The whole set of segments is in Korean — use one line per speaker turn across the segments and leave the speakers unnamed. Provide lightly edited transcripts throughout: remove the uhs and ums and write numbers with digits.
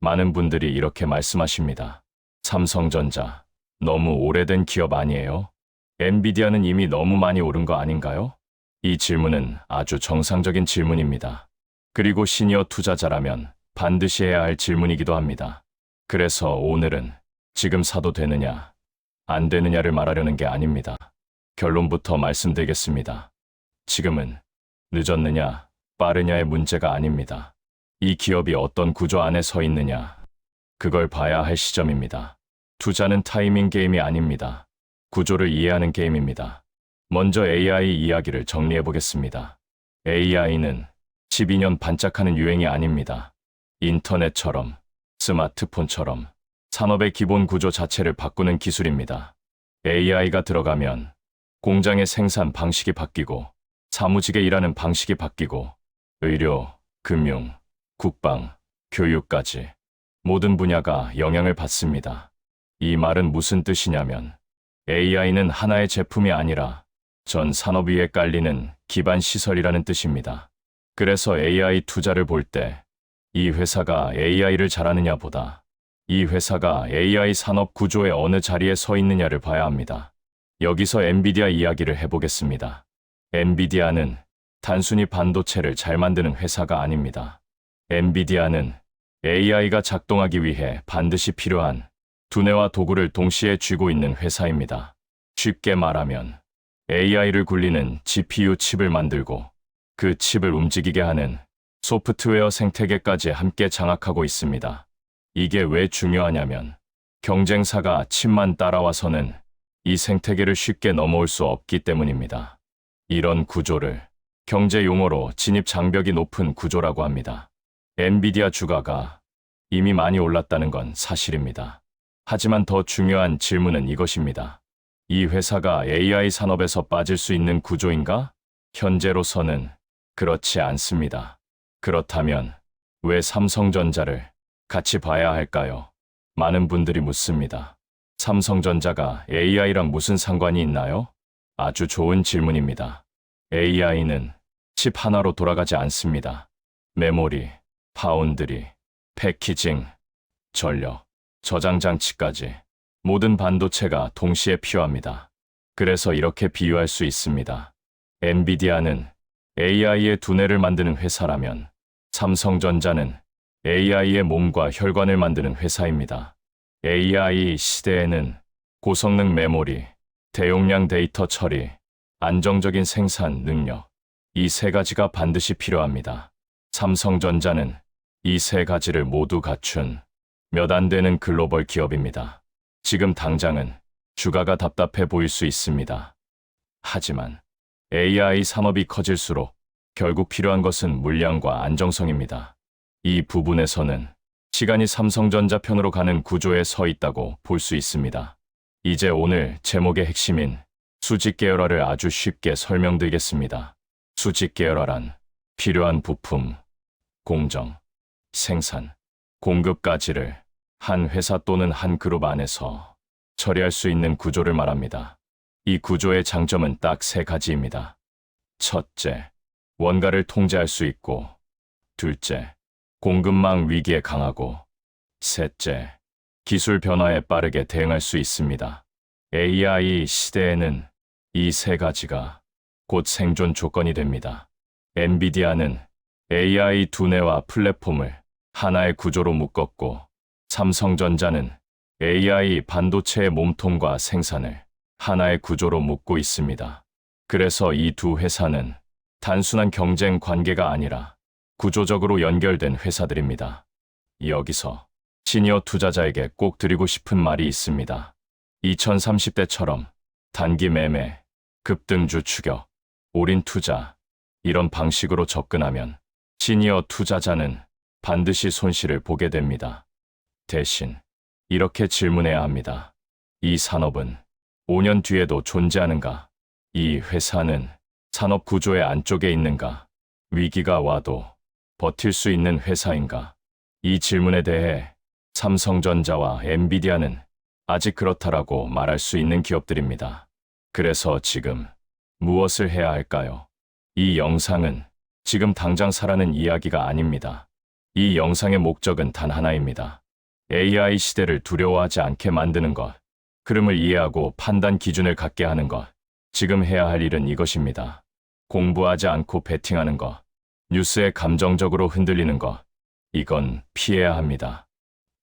많은 분들이 이렇게 말씀하십니다. 삼성전자, 너무 오래된 기업 아니에요? 엔비디아는 이미 너무 많이 오른 거 아닌가요? 이 질문은 아주 정상적인 질문입니다. 그리고 시니어 투자자라면 반드시 해야 할 질문이기도 합니다. 그래서 오늘은 지금 사도 되느냐, 안 되느냐를 말하려는 게 아닙니다. 결론부터 말씀드리겠습니다. 지금은 늦었느냐, 빠르냐의 문제가 아닙니다. 이 기업이 어떤 구조 안에 서 있느냐, 그걸 봐야 할 시점입니다. 투자는 타이밍 게임이 아닙니다. 구조를 이해하는 게임입니다. 먼저 AI 이야기를 정리해 보겠습니다. AI는 12년 반짝하는 유행이 아닙니다. 인터넷처럼, 스마트폰처럼 산업의 기본 구조 자체를 바꾸는 기술입니다. AI가 들어가면 공장의 생산 방식이 바뀌고, 사무직에 일하는 방식이 바뀌고, 의료, 금융, 국방, 교육까지 모든 분야가 영향을 받습니다. 이 말은 무슨 뜻이냐면 AI는 하나의 제품이 아니라 전 산업 위에 깔리는 기반 시설이라는 뜻입니다. 그래서 AI 투자를 볼 때 이 회사가 AI를 잘하느냐 보다 이 회사가 AI 산업 구조의 어느 자리에 서 있느냐를 봐야 합니다. 여기서 엔비디아 이야기를 해보겠습니다. 엔비디아는 단순히 반도체를 잘 만드는 회사가 아닙니다. 엔비디아는 AI가 작동하기 위해 반드시 필요한 두뇌와 도구를 동시에 쥐고 있는 회사입니다. 쉽게 말하면 AI를 굴리는 GPU 칩을 만들고 그 칩을 움직이게 하는 소프트웨어 생태계까지 함께 장악하고 있습니다. 이게 왜 중요하냐면 경쟁사가 칩만 따라와서는 이 생태계를 쉽게 넘어올 수 없기 때문입니다. 이런 구조를 경제 용어로 진입 장벽이 높은 구조라고 합니다. 엔비디아 주가가 이미 많이 올랐다는 건 사실입니다. 하지만 더 중요한 질문은 이것입니다. 이 회사가 AI 산업에서 빠질 수 있는 구조인가? 현재로서는 그렇지 않습니다. 그렇다면 왜 삼성전자를 같이 봐야 할까요? 많은 분들이 묻습니다. 삼성전자가 AI랑 무슨 상관이 있나요? 아주 좋은 질문입니다. AI는 칩 하나로 돌아가지 않습니다. 메모리, 파운드리, 패키징, 전력, 저장 장치까지 모든 반도체가 동시에 필요합니다. 그래서 이렇게 비유할 수 있습니다. 엔비디아는 AI의 두뇌를 만드는 회사라면 삼성전자는 AI의 몸과 혈관을 만드는 회사입니다. AI 시대에는 고성능 메모리, 대용량 데이터 처리, 안정적인 생산 능력, 이 세 가지가 반드시 필요합니다. 삼성전자는 이 세 가지를 모두 갖춘 몇 안 되는 글로벌 기업입니다. 지금 당장은 주가가 답답해 보일 수 있습니다. 하지만 AI 산업이 커질수록 결국 필요한 것은 물량과 안정성입니다. 이 부분에서는 시간이 삼성전자 편으로 가는 구조에 서 있다고 볼 수 있습니다. 이제 오늘 제목의 핵심인 수직 계열화를 아주 쉽게 설명드리겠습니다. 수직 계열화란 필요한 부품, 공정, 생산, 공급까지를 한 회사 또는 한 그룹 안에서 처리할 수 있는 구조를 말합니다. 이 구조의 장점은 딱 세 가지입니다. 첫째, 원가를 통제할 수 있고, 둘째, 공급망 위기에 강하고, 셋째, 기술 변화에 빠르게 대응할 수 있습니다. AI 시대에는 이 세 가지가 곧 생존 조건이 됩니다. 엔비디아는 AI 두뇌와 플랫폼을 하나의 구조로 묶었고, 삼성전자는 AI 반도체의 몸통과 생산을 하나의 구조로 묶고 있습니다. 그래서 이 두 회사는 단순한 경쟁 관계가 아니라 구조적으로 연결된 회사들입니다. 여기서 시니어 투자자에게 꼭 드리고 싶은 말이 있습니다. 2030대처럼 단기 매매, 급등주 추격, 올인 투자, 이런 방식으로 접근하면 시니어 투자자는 반드시 손실을 보게 됩니다. 대신 이렇게 질문해야 합니다. 이 산업은 5년 뒤에도 존재하는가? 이 회사는 산업 구조의 안쪽에 있는가? 위기가 와도 버틸 수 있는 회사인가? 이 질문에 대해 삼성전자와 엔비디아는 아직 그렇다라고 말할 수 있는 기업들입니다. 그래서 지금 무엇을 해야 할까요? 이 영상은 지금 당장 사라는 이야기가 아닙니다. 이 영상의 목적은 단 하나입니다. AI 시대를 두려워하지 않게 만드는 것, 흐름을 이해하고 판단 기준을 갖게 하는 것. 지금 해야 할 일은 이것입니다. 공부하지 않고 베팅하는 것, 뉴스에 감정적으로 흔들리는 것, 이건 피해야 합니다.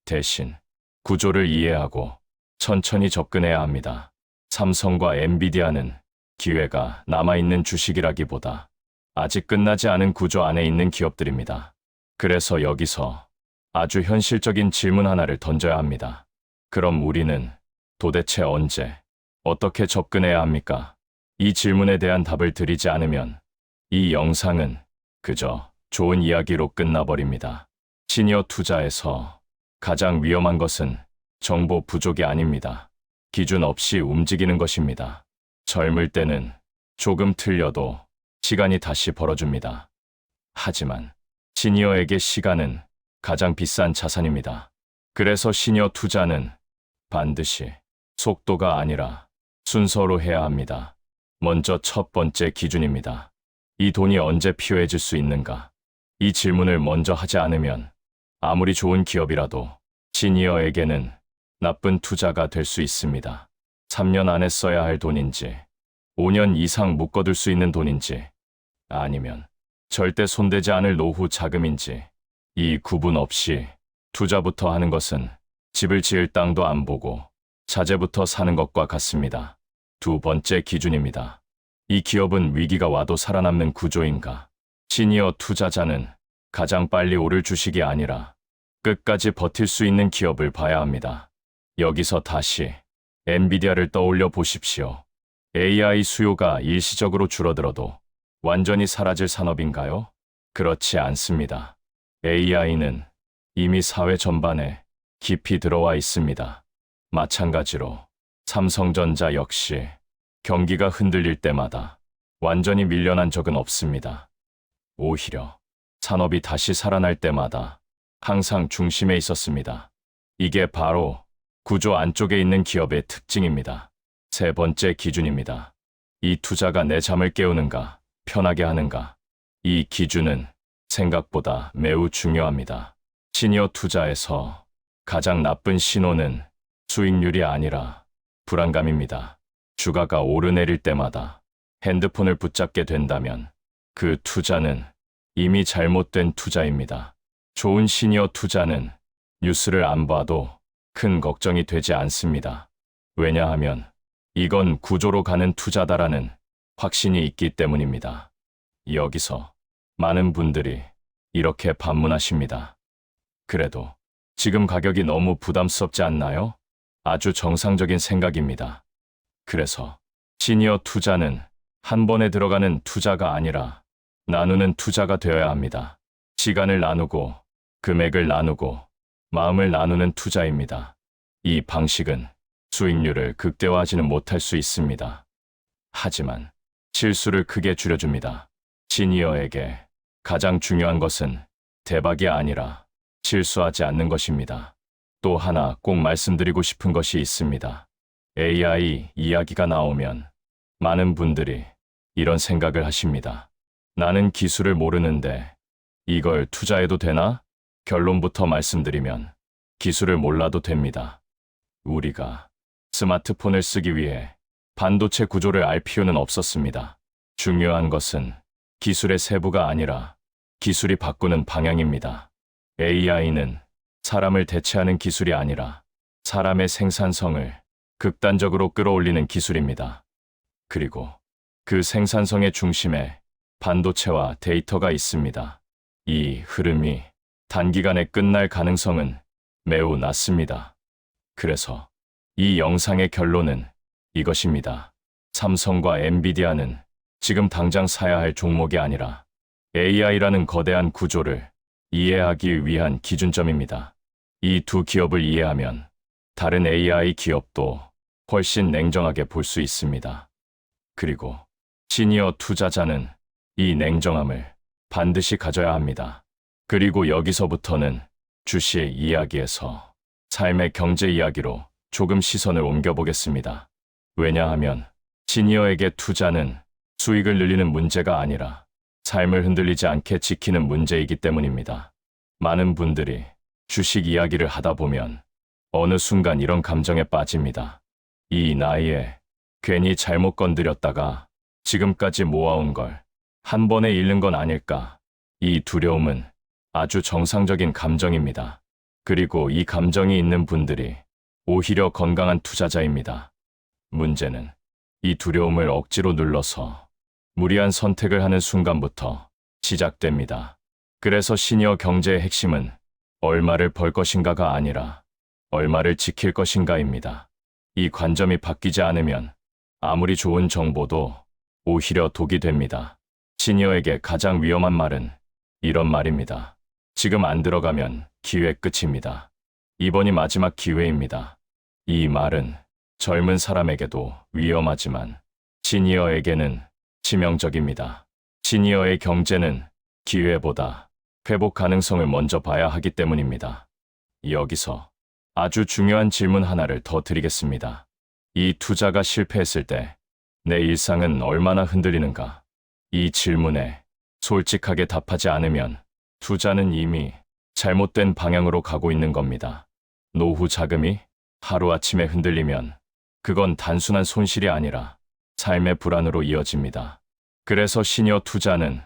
대신 구조를 이해하고 천천히 접근해야 합니다. 삼성과 엔비디아는 기회가 남아있는 주식이라기보다 아직 끝나지 않은 구조 안에 있는 기업들입니다. 그래서 여기서 아주 현실적인 질문 하나를 던져야 합니다. 그럼 우리는 도대체 언제, 어떻게 접근해야 합니까? 이 질문에 대한 답을 드리지 않으면 이 영상은 그저 좋은 이야기로 끝나버립니다. 시니어 투자에서 가장 위험한 것은 정보 부족이 아닙니다. 기준 없이 움직이는 것입니다. 젊을 때는 조금 틀려도 시간이 다시 벌어줍니다. 하지만 시니어에게 시간은 가장 비싼 자산입니다. 그래서 시니어 투자는 반드시 속도가 아니라 순서로 해야 합니다. 먼저 첫 번째 기준입니다. 이 돈이 언제 필요해질 수 있는가? 이 질문을 먼저 하지 않으면 아무리 좋은 기업이라도 시니어에게는 나쁜 투자가 될 수 있습니다. 3년 안에 써야 할 돈인지, 5년 이상 묶어둘 수 있는 돈인지, 아니면 절대 손대지 않을 노후 자금인지, 이 구분 없이 투자부터 하는 것은 집을 지을 땅도 안 보고 자재부터 사는 것과 같습니다. 두 번째 기준입니다. 이 기업은 위기가 와도 살아남는 구조인가? 시니어 투자자는 가장 빨리 오를 주식이 아니라 끝까지 버틸 수 있는 기업을 봐야 합니다. 여기서 다시 엔비디아를 떠올려 보십시오. AI 수요가 일시적으로 줄어들어도 완전히 사라질 산업인가요? 그렇지 않습니다. AI는 이미 사회 전반에 깊이 들어와 있습니다. 마찬가지로 삼성전자 역시 경기가 흔들릴 때마다 완전히 밀려난 적은 없습니다. 오히려 산업이 다시 살아날 때마다 항상 중심에 있었습니다. 이게 바로 구조 안쪽에 있는 기업의 특징입니다. 세 번째 기준입니다. 이 투자가 내 잠을 깨우는가, 편하게 하는가? 이 기준은 생각보다 매우 중요합니다. 시니어 투자에서 가장 나쁜 신호는 수익률이 아니라 불안감입니다. 주가가 오르내릴 때마다 핸드폰을 붙잡게 된다면 그 투자는 이미 잘못된 투자입니다. 좋은 시니어 투자는 뉴스를 안 봐도 큰 걱정이 되지 않습니다. 왜냐하면 이건 구조로 가는 투자다라는 확신이 있기 때문입니다. 여기서 많은 분들이 이렇게 반문하십니다. 그래도 지금 가격이 너무 부담스럽지 않나요? 아주 정상적인 생각입니다. 그래서 시니어 투자는 한 번에 들어가는 투자가 아니라 나누는 투자가 되어야 합니다. 시간을 나누고 금액을 나누고 마음을 나누는 투자입니다. 이 방식은 수익률을 극대화하지는 못할 수 있습니다. 하지만 실수를 크게 줄여줍니다. 시니어에게 가장 중요한 것은 대박이 아니라 실수하지 않는 것입니다. 또 하나 꼭 말씀드리고 싶은 것이 있습니다. AI 이야기가 나오면 많은 분들이 이런 생각을 하십니다. 나는 기술을 모르는데 이걸 투자해도 되나? 결론부터 말씀드리면 기술을 몰라도 됩니다. 우리가 스마트폰을 쓰기 위해 반도체 구조를 알 필요는 없었습니다. 중요한 것은 기술의 세부가 아니라 기술이 바꾸는 방향입니다. AI는 사람을 대체하는 기술이 아니라 사람의 생산성을 극단적으로 끌어올리는 기술입니다. 그리고 그 생산성의 중심에 반도체와 데이터가 있습니다. 이 흐름이 단기간에 끝날 가능성은 매우 낮습니다. 그래서 이 영상의 결론은 이것입니다. 삼성과 엔비디아는 지금 당장 사야 할 종목이 아니라 AI라는 거대한 구조를 이해하기 위한 기준점입니다. 이 두 기업을 이해하면 다른 AI 기업도 훨씬 냉정하게 볼 수 있습니다. 그리고 시니어 투자자는 이 냉정함을 반드시 가져야 합니다. 그리고 여기서부터는 주식 이야기에서 삶의 경제 이야기로 조금 시선을 옮겨보겠습니다. 왜냐하면 시니어에게 투자는 수익을 늘리는 문제가 아니라 삶을 흔들리지 않게 지키는 문제이기 때문입니다. 많은 분들이 주식 이야기를 하다 보면 어느 순간 이런 감정에 빠집니다. 이 나이에 괜히 잘못 건드렸다가 지금까지 모아온 걸 한 번에 잃는 건 아닐까. 이 두려움은 아주 정상적인 감정입니다. 그리고 이 감정이 있는 분들이 오히려 건강한 투자자입니다. 문제는 이 두려움을 억지로 눌러서 무리한 선택을 하는 순간부터 시작됩니다. 그래서 시니어 경제의 핵심은 얼마를 벌 것인가가 아니라 얼마를 지킬 것인가입니다. 이 관점이 바뀌지 않으면 아무리 좋은 정보도 오히려 독이 됩니다. 시니어에게 가장 위험한 말은 이런 말입니다. 지금 안 들어가면 기회 끝입니다. 이번이 마지막 기회입니다. 이 말은 젊은 사람에게도 위험하지만 시니어에게는 치명적입니다. 시니어의 경제는 기회보다 회복 가능성을 먼저 봐야 하기 때문입니다. 여기서 아주 중요한 질문 하나를 더 드리겠습니다. 이 투자가 실패했을 때 내 일상은 얼마나 흔들리는가? 이 질문에 솔직하게 답하지 않으면 투자는 이미 잘못된 방향으로 가고 있는 겁니다. 노후 자금이 하루아침에 흔들리면 그건 단순한 손실이 아니라 삶의 불안으로 이어집니다. 그래서 시니어 투자는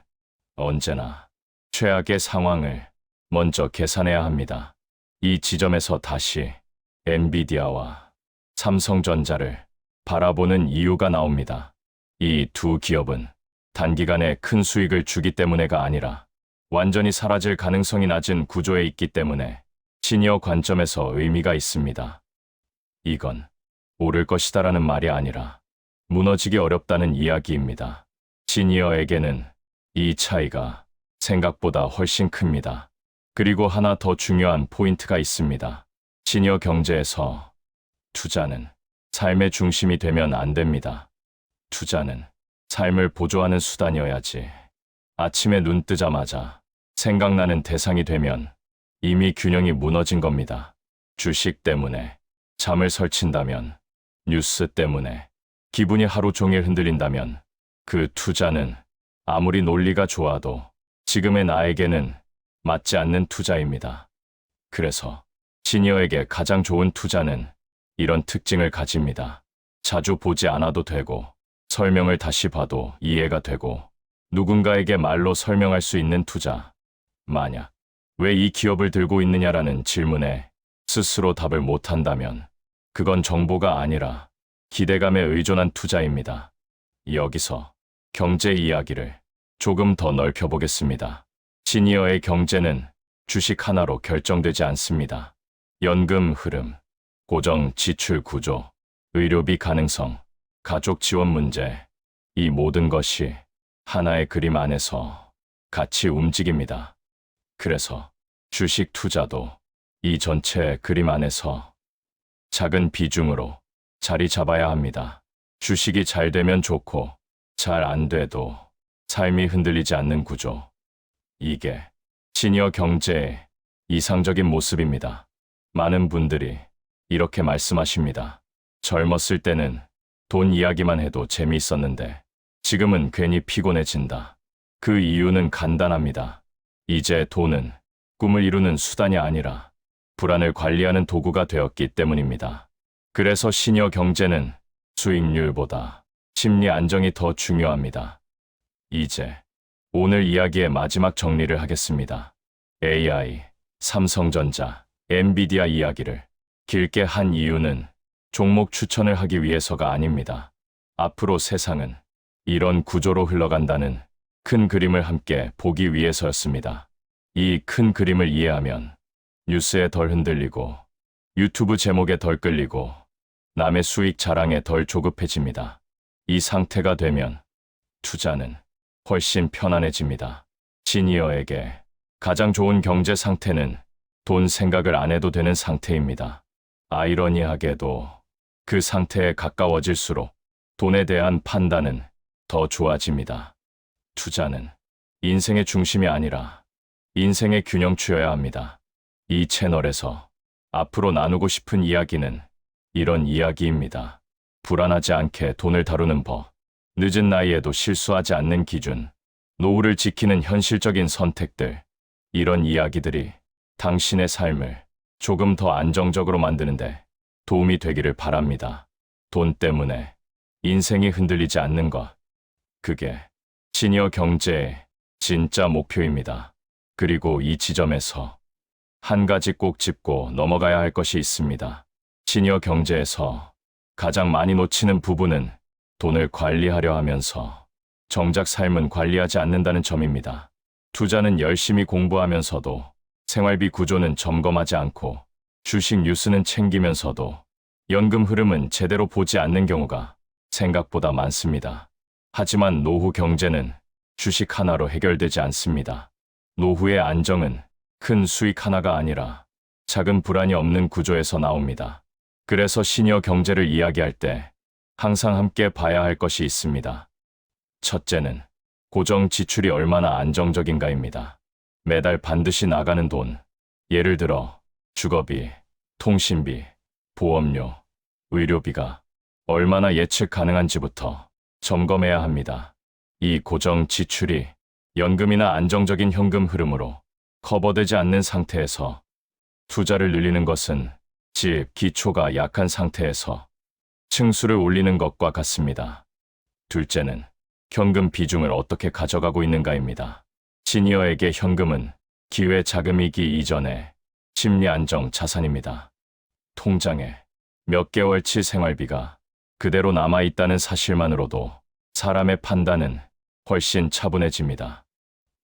언제나 최악의 상황을 먼저 계산해야 합니다. 이 지점에서 다시 엔비디아와 삼성전자를 바라보는 이유가 나옵니다. 이 두 기업은 단기간에 큰 수익을 주기 때문에가 아니라 완전히 사라질 가능성이 낮은 구조에 있기 때문에 시니어 관점에서 의미가 있습니다. 이건 오를 것이다라는 말이 아니라 무너지기 어렵다는 이야기입니다. 시니어에게는 이 차이가 생각보다 훨씬 큽니다. 그리고 하나 더 중요한 포인트가 있습니다. 시니어 경제에서 투자는 삶의 중심이 되면 안 됩니다. 투자는 삶을 보조하는 수단이어야지. 아침에 눈 뜨자마자 생각나는 대상이 되면 이미 균형이 무너진 겁니다. 주식 때문에 잠을 설친다면, 뉴스 때문에 기분이 하루 종일 흔들린다면 그 투자는 아무리 논리가 좋아도 지금의 나에게는 맞지 않는 투자입니다. 그래서 시니어에게 가장 좋은 투자는 이런 특징을 가집니다. 자주 보지 않아도 되고 설명을 다시 봐도 이해가 되고 누군가에게 말로 설명할 수 있는 투자. 만약 왜 이 기업을 들고 있느냐라는 질문에 스스로 답을 못한다면 그건 정보가 아니라 기대감에 의존한 투자입니다. 여기서 경제 이야기를 조금 더 넓혀보겠습니다. 시니어의 경제는 주식 하나로 결정되지 않습니다. 연금 흐름, 고정 지출 구조, 의료비 가능성, 가족 지원 문제, 이 모든 것이 하나의 그림 안에서 같이 움직입니다. 그래서 주식 투자도 이 전체 그림 안에서 작은 비중으로 자리 잡아야 합니다. 주식이 잘 되면 좋고 잘 안 돼도 삶이 흔들리지 않는 구조. 이게 시니어 경제의 이상적인 모습입니다. 많은 분들이 이렇게 말씀하십니다. 젊었을 때는 돈 이야기만 해도 재미있었는데 지금은 괜히 피곤해진다. 그 이유는 간단합니다. 이제 돈은 꿈을 이루는 수단이 아니라 불안을 관리하는 도구가 되었기 때문입니다. 그래서 시니어 경제는 수익률보다 심리 안정이 더 중요합니다. 이제 오늘 이야기의 마지막 정리를 하겠습니다. AI, 삼성전자, 엔비디아 이야기를 길게 한 이유는 종목 추천을 하기 위해서가 아닙니다. 앞으로 세상은 이런 구조로 흘러간다는 큰 그림을 함께 보기 위해서였습니다. 이 큰 그림을 이해하면 뉴스에 덜 흔들리고 유튜브 제목에 덜 끌리고 남의 수익 자랑에 덜 조급해집니다. 이 상태가 되면 투자는 훨씬 편안해집니다. 시니어에게 가장 좋은 경제 상태는 돈 생각을 안 해도 되는 상태입니다. 아이러니하게도 그 상태에 가까워질수록 돈에 대한 판단은 더 좋아집니다. 투자는 인생의 중심이 아니라 인생의 균형추여야 합니다. 이 채널에서 앞으로 나누고 싶은 이야기는 이런 이야기입니다. 불안하지 않게 돈을 다루는 법, 늦은 나이에도 실수하지 않는 기준, 노후를 지키는 현실적인 선택들, 이런 이야기들이 당신의 삶을 조금 더 안정적으로 만드는데 도움이 되기를 바랍니다. 돈 때문에 인생이 흔들리지 않는 것. 그게 시니어 경제의 진짜 목표입니다. 그리고 이 지점에서 한 가지 꼭 짚고 넘어가야 할 것이 있습니다. 시니어 경제에서 가장 많이 놓치는 부분은 돈을 관리하려 하면서 정작 삶은 관리하지 않는다는 점입니다. 투자는 열심히 공부하면서도 생활비 구조는 점검하지 않고 주식 뉴스는 챙기면서도 연금 흐름은 제대로 보지 않는 경우가 생각보다 많습니다. 하지만 노후 경제는 주식 하나로 해결되지 않습니다. 노후의 안정은 큰 수익 하나가 아니라 작은 불안이 없는 구조에서 나옵니다. 그래서 시니어 경제를 이야기할 때 항상 함께 봐야 할 것이 있습니다. 첫째는 고정 지출이 얼마나 안정적인가입니다. 매달 반드시 나가는 돈, 예를 들어 주거비, 통신비, 보험료, 의료비가 얼마나 예측 가능한지부터 점검해야 합니다. 이 고정 지출이 연금이나 안정적인 현금 흐름으로 커버되지 않는 상태에서 투자를 늘리는 것은 집 기초가 약한 상태에서 층수를 올리는 것과 같습니다. 둘째는 현금 비중을 어떻게 가져가고 있는가입니다. 시니어에게 현금은 기회 자금이기 이전에 심리 안정 자산입니다. 통장에 몇 개월치 생활비가 그대로 남아있다는 사실만으로도 사람의 판단은 훨씬 차분해집니다.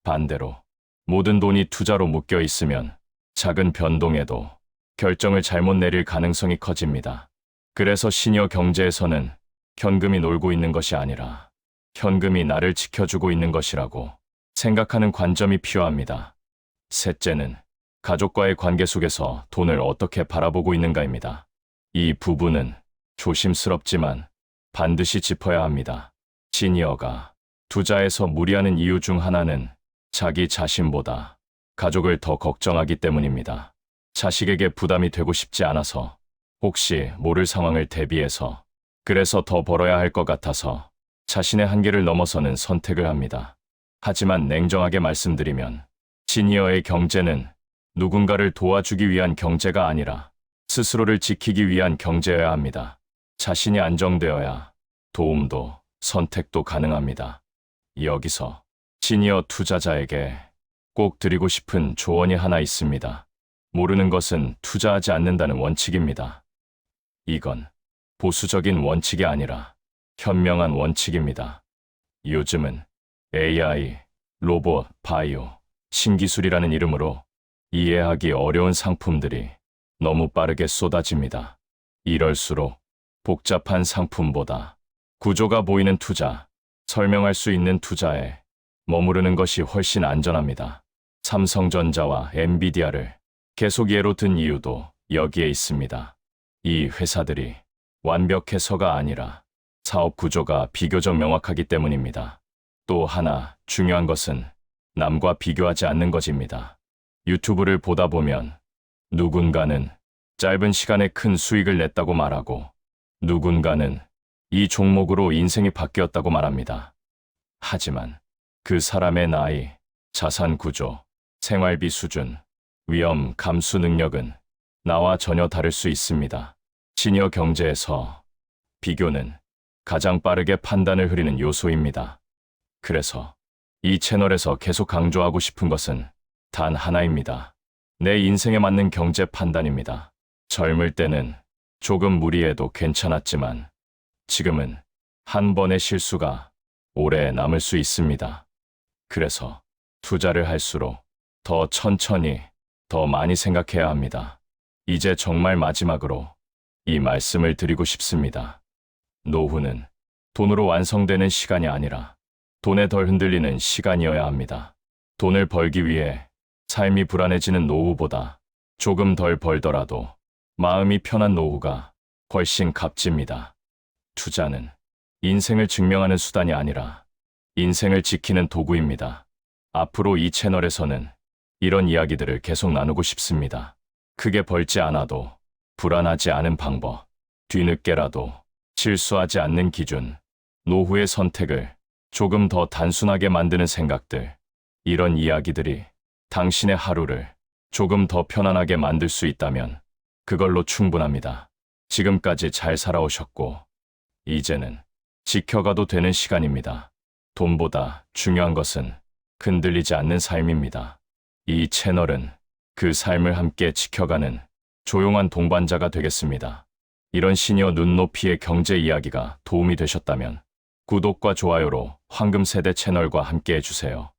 반대로 모든 돈이 투자로 묶여 있으면 작은 변동에도 결정을 잘못 내릴 가능성이 커집니다. 그래서 시니어 경제에서는 현금이 놀고 있는 것이 아니라 현금이 나를 지켜주고 있는 것이라고 생각하는 관점이 필요합니다. 셋째는 가족과의 관계 속에서 돈을 어떻게 바라보고 있는가입니다. 이 부분은 조심스럽지만 반드시 짚어야 합니다. 시니어가 투자에서 무리하는 이유 중 하나는 자기 자신보다 가족을 더 걱정하기 때문입니다. 자식에게 부담이 되고 싶지 않아서, 혹시 모를 상황을 대비해서, 그래서 더 벌어야 할 것 같아서 자신의 한계를 넘어서는 선택을 합니다. 하지만 냉정하게 말씀드리면 시니어의 경제는 누군가를 도와주기 위한 경제가 아니라 스스로를 지키기 위한 경제여야 합니다. 자신이 안정되어야 도움도 선택도 가능합니다. 여기서 시니어 투자자에게 꼭 드리고 싶은 조언이 하나 있습니다. 모르는 것은 투자하지 않는다는 원칙입니다. 이건 보수적인 원칙이 아니라 현명한 원칙입니다. 요즘은 AI, 로봇, 바이오, 신기술이라는 이름으로 이해하기 어려운 상품들이 너무 빠르게 쏟아집니다. 이럴수록 복잡한 상품보다 구조가 보이는 투자, 설명할 수 있는 투자에 머무르는 것이 훨씬 안전합니다. 삼성전자와 엔비디아를 계속 예로 든 이유도 여기에 있습니다. 이 회사들이 완벽해서가 아니라 사업 구조가 비교적 명확하기 때문입니다. 또 하나 중요한 것은 남과 비교하지 않는 것입니다. 유튜브를 보다 보면 누군가는 짧은 시간에 큰 수익을 냈다고 말하고 누군가는 이 종목으로 인생이 바뀌었다고 말합니다. 하지만 그 사람의 나이, 자산 구조, 생활비 수준, 위험 감수 능력은 나와 전혀 다를 수 있습니다. 시니어 경제에서 비교는 가장 빠르게 판단을 흐리는 요소입니다. 그래서 이 채널에서 계속 강조하고 싶은 것은 단 하나입니다. 내 인생에 맞는 경제 판단입니다. 젊을 때는 조금 무리해도 괜찮았지만 지금은 한 번의 실수가 오래 남을 수 있습니다. 그래서 투자를 할수록 더 천천히, 더 많이 생각해야 합니다. 이제 정말 마지막으로 이 말씀을 드리고 싶습니다. 노후는 돈으로 완성되는 시간이 아니라 돈에 덜 흔들리는 시간이어야 합니다. 돈을 벌기 위해 삶이 불안해지는 노후보다 조금 덜 벌더라도 마음이 편한 노후가 훨씬 값집니다. 투자는 인생을 증명하는 수단이 아니라 인생을 지키는 도구입니다. 앞으로 이 채널에서는 이런 이야기들을 계속 나누고 싶습니다. 크게 벌지 않아도 불안하지 않은 방법, 뒤늦게라도 실수하지 않는 기준, 노후의 선택을 조금 더 단순하게 만드는 생각들, 이런 이야기들이 당신의 하루를 조금 더 편안하게 만들 수 있다면 그걸로 충분합니다. 지금까지 잘 살아오셨고, 이제는 지켜가도 되는 시간입니다. 돈보다 중요한 것은 흔들리지 않는 삶입니다. 이 채널은 그 삶을 함께 지켜가는 조용한 동반자가 되겠습니다. 이런 시니어 눈높이의 경제 이야기가 도움이 되셨다면 구독과 좋아요로 황금세대 채널과 함께 해주세요.